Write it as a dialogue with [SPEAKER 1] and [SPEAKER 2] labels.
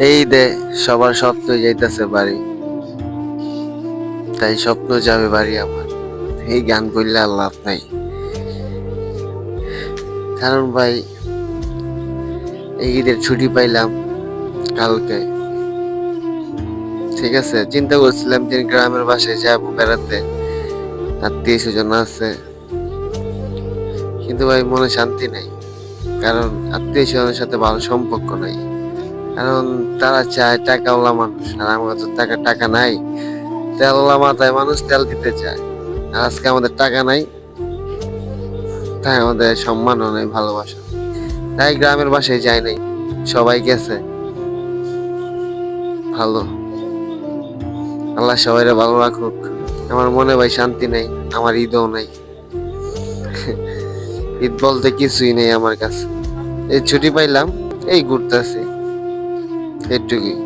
[SPEAKER 1] এই দে সবার স্বপ্ন যাইতেছে বাড়ি, তাই স্বপ্ন যাবে বাড়ি আমার। এই গান করলে আর লাভ নাই, কারণ ভাই এই ঈদের ছুটি পাইলাম কালকে। ঠিক আছে, চিন্তা করছিলাম যে গ্রামের বাসায় যাবো বেড়াতে, আত্মীয় স্বজন আছে, কিন্তু ভাই মনে শান্তি নাই। কারণ আত্মীয় স্বজনের সাথে ভালো সম্পর্ক নাই। কারণ তারা চায় টাকাওয়ালা মানুষ, আর আমার তো টাকা নাই। তেলওয়ালা মাথায় মানুষ তেল দিতে চায়, আর আজকে আমাদের টাকা নাই, তাই আমাদের সম্মানও নেই, ভালোবাসা। তাই গ্রামের বাসায় যাই নাই, সবাই গেছে। ভালো, আল্লাহ সবাইরে ভালো রাখুক। আমার মনে ভাই শান্তি নেই, আমার ঈদও নাই। ঈদ বলতে কিছুই নেই আমার কাছে। এই ছুটি পাইলাম, এই ঘুরতেছি, এটুকুই।